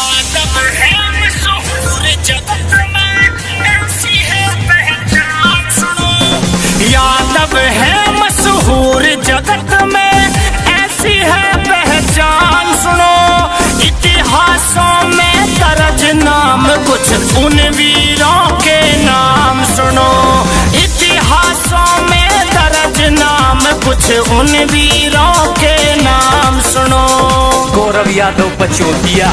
यादव है मशहूर जगत में, ऐसी है पहचान सुनो। यादव है मशहूर जगत में, ऐसी है पहचान सुनो। इतिहासों में दर्ज नाम कुछ उन वीरों के नाम सुनो। इतिहासों में दर्ज नाम कुछ उन वीरों के नाम सुनो। गौरव यादव पचोटिया।